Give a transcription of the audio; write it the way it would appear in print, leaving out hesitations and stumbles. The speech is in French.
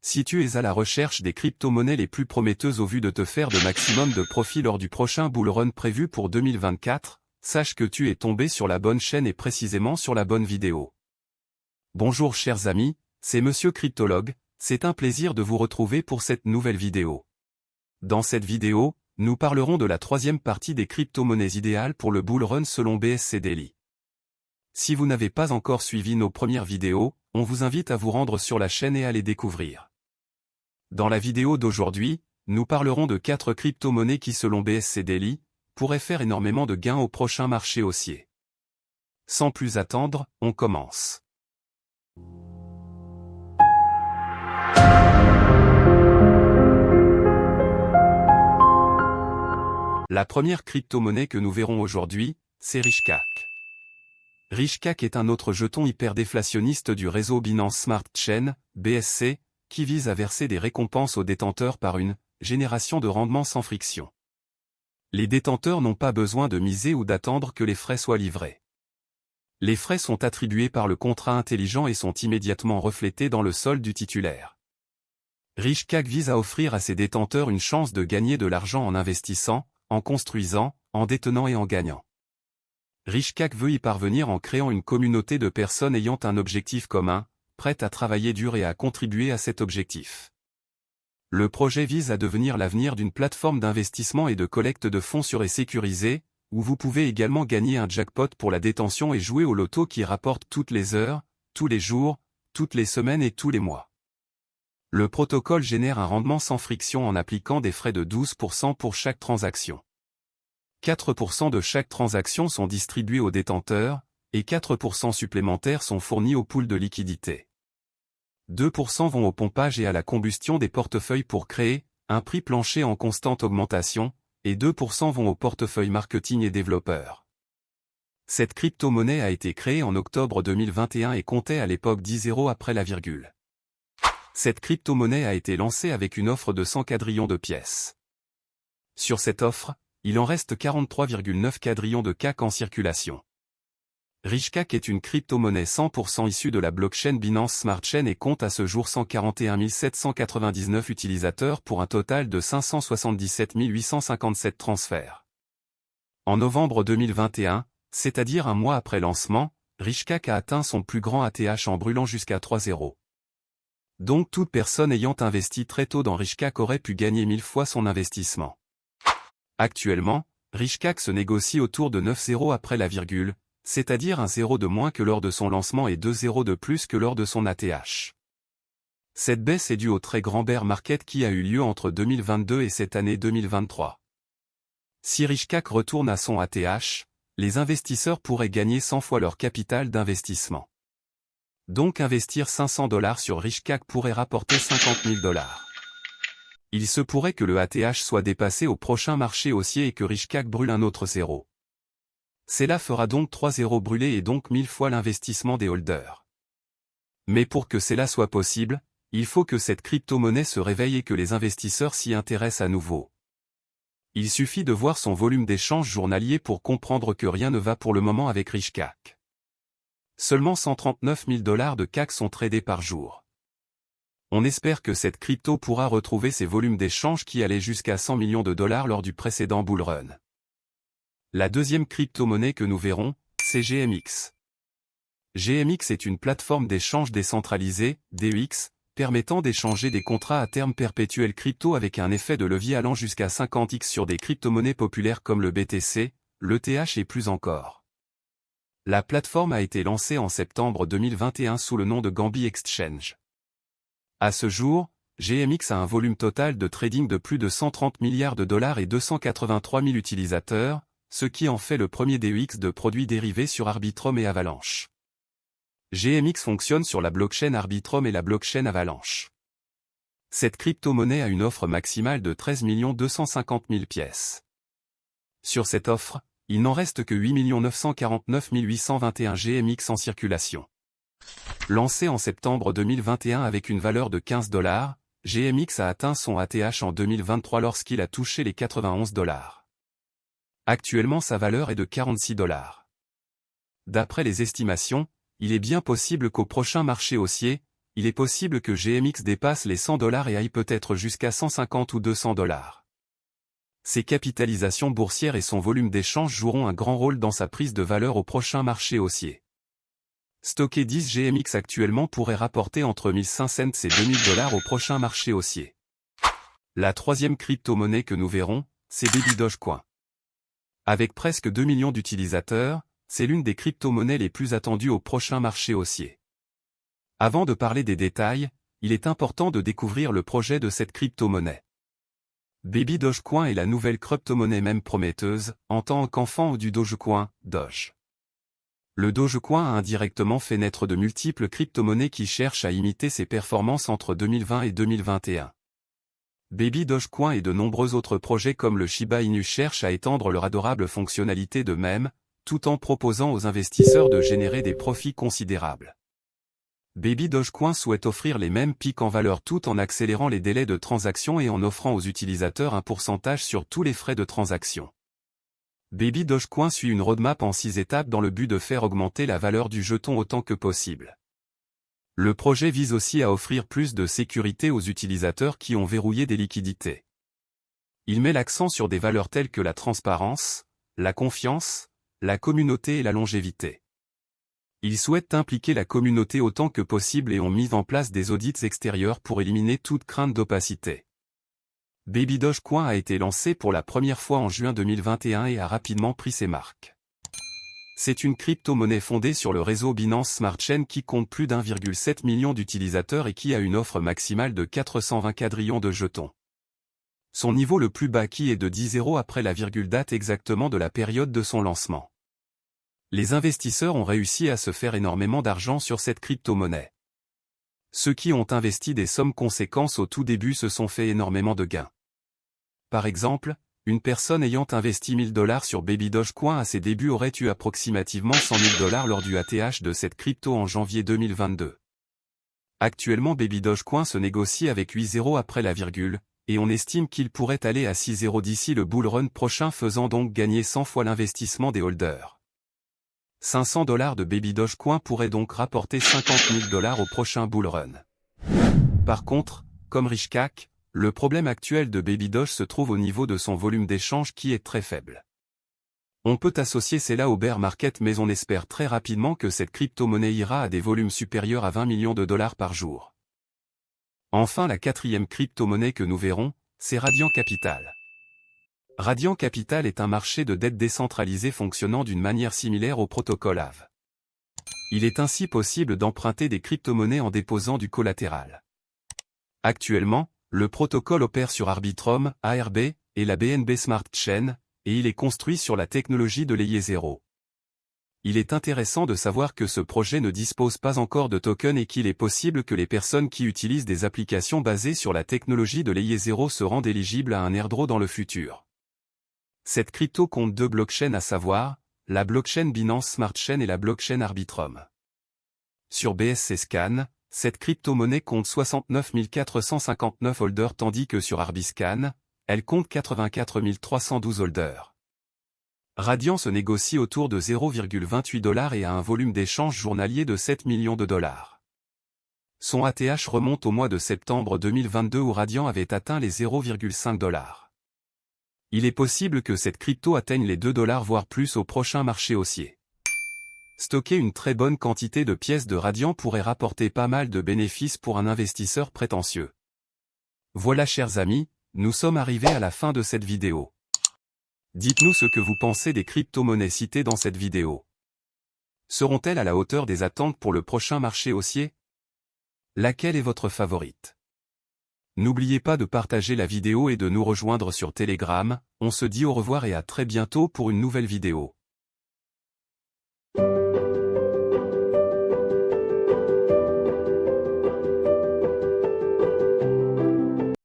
Si tu es à la recherche des crypto-monnaies les plus prometteuses au vu de te faire de maximum de profit lors du prochain bull run prévu pour 2024, sache que tu es tombé sur la bonne chaîne et précisément sur la bonne vidéo. Bonjour chers amis, c'est Monsieur Cryptologue, c'est un plaisir de vous retrouver pour cette nouvelle vidéo. Dans cette vidéo, nous parlerons de la troisième partie des crypto-monnaies idéales pour le bull run selon BSC Daily. Si vous n'avez pas encore suivi nos premières vidéos, on vous invite à vous rendre sur la chaîne et à les découvrir. Dans la vidéo d'aujourd'hui, nous parlerons de 4 crypto-monnaies qui selon BSC Daily, pourraient faire énormément de gains au prochain marché haussier. Sans plus attendre, on commence. La première crypto-monnaie que nous verrons aujourd'hui, c'est Richecak. Richecak est un autre jeton hyper déflationniste du réseau Binance Smart Chain, BSC, qui vise à verser des récompenses aux détenteurs par une génération de rendement sans friction. Les détenteurs n'ont pas besoin de miser ou d'attendre que les frais soient livrés. Les frais sont attribués par le contrat intelligent et sont immédiatement reflétés dans le solde du titulaire. Richecak vise à offrir à ses détenteurs une chance de gagner de l'argent en investissant, en construisant, en détenant et en gagnant. Richecak veut y parvenir en créant une communauté de personnes ayant un objectif commun, prêtes à travailler dur et à contribuer à cet objectif. Le projet vise à devenir l'avenir d'une plateforme d'investissement et de collecte de fonds sûre et sécurisée, où vous pouvez également gagner un jackpot pour la détention et jouer au loto qui rapporte toutes les heures, tous les jours, toutes les semaines et tous les mois. Le protocole génère un rendement sans friction en appliquant des frais de 12% pour chaque transaction. 4% de chaque transaction sont distribués aux détenteurs, et 4% supplémentaires sont fournis au pool de liquidité. 2% vont au pompage et à la combustion des portefeuilles pour créer un prix plancher en constante augmentation, et 2% vont au portefeuille marketing et développeurs. Cette crypto-monnaie a été créée en octobre 2021 et comptait à l'époque 10 zéros après la virgule. Cette crypto-monnaie a été lancée avec une offre de 100 quadrillions de pièces. Sur cette offre, il en reste 43,9 quadrillions de CAC en circulation. Richecak est une crypto-monnaie 100% issue de la blockchain Binance Smart Chain et compte à ce jour 141 799 utilisateurs pour un total de 577 857 transferts. En novembre 2021, c'est-à-dire un mois après lancement, Richecak a atteint son plus grand ATH en brûlant jusqu'à 3 zéros. Donc toute personne ayant investi très tôt dans Richecak aurait pu gagner 1000 fois son investissement. Actuellement, Richecak se négocie autour de 9 zéros après la virgule, c'est-à-dire un 0 de moins que lors de son lancement et 2 zéros de plus que lors de son ATH. Cette baisse est due au très grand bear market qui a eu lieu entre 2022 et cette année 2023. Si Richecak retourne à son ATH, les investisseurs pourraient gagner 100 fois leur capital d'investissement. Donc investir 500 $ sur Richecak pourrait rapporter 50 000 $. Il se pourrait que le ATH soit dépassé au prochain marché haussier et que Richecak brûle un autre zéro. Cela fera donc 3 zéros brûlés et donc 1000 fois l'investissement des holders. Mais pour que cela soit possible, il faut que cette crypto-monnaie se réveille et que les investisseurs s'y intéressent à nouveau. Il suffit de voir son volume d'échange journalier pour comprendre que rien ne va pour le moment avec Richecak. Seulement 139 000 $ de CAC sont tradés par jour. On espère que cette crypto pourra retrouver ses volumes d'échange qui allaient jusqu'à 100 millions de dollars lors du précédent bull run. La deuxième crypto-monnaie que nous verrons, c'est GMX. GMX est une plateforme d'échange décentralisée, DEX, permettant d'échanger des contrats à terme perpétuel crypto avec un effet de levier allant jusqu'à 50x sur des crypto-monnaies populaires comme le BTC, l'ETH et plus encore. La plateforme a été lancée en septembre 2021 sous le nom de Gambi Exchange. À ce jour, GMX a un volume total de trading de plus de 130 milliards de dollars et 283 000 utilisateurs, ce qui en fait le premier DEX de produits dérivés sur Arbitrum et Avalanche. GMX fonctionne sur la blockchain Arbitrum et la blockchain Avalanche. Cette crypto-monnaie a une offre maximale de 13 250 000 pièces. Sur cette offre, il n'en reste que 8 949 821 GMX en circulation. Lancé en septembre 2021 avec une valeur de 15 $, GMX a atteint son ATH en 2023 lorsqu'il a touché les 91 $. Actuellement sa valeur est de 46 $. D'après les estimations, il est bien possible qu'au prochain marché haussier, il est possible que GMX dépasse les $100 et aille peut-être jusqu'à 150 ou $200. Ses capitalisations boursières et son volume d'échange joueront un grand rôle dans sa prise de valeur au prochain marché haussier. Stocker 10 GMX actuellement pourrait rapporter entre 1500 cents et $2000 au prochain marché haussier. La troisième crypto-monnaie que nous verrons, c'est Baby Dogecoin. Avec presque 2 millions d'utilisateurs, c'est l'une des crypto-monnaies les plus attendues au prochain marché haussier. Avant de parler des détails, il est important de découvrir le projet de cette crypto-monnaie. Baby Dogecoin est la nouvelle crypto-monnaie même prometteuse, en tant qu'enfant du Dogecoin, Doge. Le Dogecoin a indirectement fait naître de multiples crypto-monnaies qui cherchent à imiter ses performances entre 2020 et 2021. Baby Dogecoin et de nombreux autres projets comme le Shiba Inu cherchent à étendre leur adorable fonctionnalité de même, tout en proposant aux investisseurs de générer des profits considérables. Baby Dogecoin souhaite offrir les mêmes pics en valeur tout en accélérant les délais de transaction et en offrant aux utilisateurs un pourcentage sur tous les frais de transaction. Baby Dogecoin suit une roadmap en 6 étapes dans le but de faire augmenter la valeur du jeton autant que possible. Le projet vise aussi à offrir plus de sécurité aux utilisateurs qui ont verrouillé des liquidités. Il met l'accent sur des valeurs telles que la transparence, la confiance, la communauté et la longévité. Ils souhaitent impliquer la communauté autant que possible et ont mis en place des audits extérieurs pour éliminer toute crainte d'opacité. Baby Dogecoin a été lancé pour la première fois en juin 2021 et a rapidement pris ses marques. C'est une crypto-monnaie fondée sur le réseau Binance Smart Chain qui compte plus d'1,7 million d'utilisateurs et qui a une offre maximale de 420 quadrillions de jetons. Son niveau le plus bas qui est de 10 € après la virgule date exactement de la période de son lancement. Les investisseurs ont réussi à se faire énormément d'argent sur cette crypto-monnaie. Ceux qui ont investi des sommes conséquentes au tout début se sont fait énormément de gains. Par exemple, une personne ayant investi $1000 sur Baby Dogecoin à ses débuts aurait eu approximativement $100 000 lors du ATH de cette crypto en janvier 2022. Actuellement Baby Dogecoin se négocie avec 8 € après la virgule, et on estime qu'il pourrait aller à 6 € d'ici le bull run prochain faisant donc gagner 100 fois l'investissement des holders. $500 de Baby Dogecoin pourrait donc rapporter $50 000 au prochain bull run. Par contre, comme Richkak, le problème actuel de Baby Doge se trouve au niveau de son volume d'échange qui est très faible. On peut associer cela au bear market mais on espère très rapidement que cette crypto-monnaie ira à des volumes supérieurs à $20 millions par jour. Enfin la quatrième crypto-monnaie que nous verrons, c'est Radiant Capital. Radiant Capital est un marché de dette décentralisée fonctionnant d'une manière similaire au protocole AVE. Il est ainsi possible d'emprunter des crypto-monnaies en déposant du collatéral. Actuellement, le protocole opère sur Arbitrum, ARB, et la BNB Smart Chain, et il est construit sur la technologie de Layer 0. Il est intéressant de savoir que ce projet ne dispose pas encore de token et qu'il est possible que les personnes qui utilisent des applications basées sur la technologie de Layer 0 se rendent éligibles à un airdrop dans le futur. Cette crypto compte 2 blockchains à savoir, la blockchain Binance Smart Chain et la blockchain Arbitrum. Sur BSC Scan, cette crypto-monnaie compte 69 459 holders tandis que sur Arbiscan, elle compte 84 312 holders. Radiant se négocie autour de 0,28 $ et a un volume d'échange journalier de 7 millions de dollars. Son ATH remonte au mois de septembre 2022 où Radiant avait atteint les 0,5 $. Il est possible que cette crypto atteigne les 2 $ voire plus au prochain marché haussier. Stocker une très bonne quantité de pièces de Radiant pourrait rapporter pas mal de bénéfices pour un investisseur prétentieux. Voilà chers amis, nous sommes arrivés à la fin de cette vidéo. Dites-nous ce que vous pensez des crypto-monnaies citées dans cette vidéo. Seront-elles à la hauteur des attentes pour le prochain marché haussier? Laquelle est votre favorite? N'oubliez pas de partager la vidéo et de nous rejoindre sur Telegram, on se dit au revoir et à très bientôt pour une nouvelle vidéo.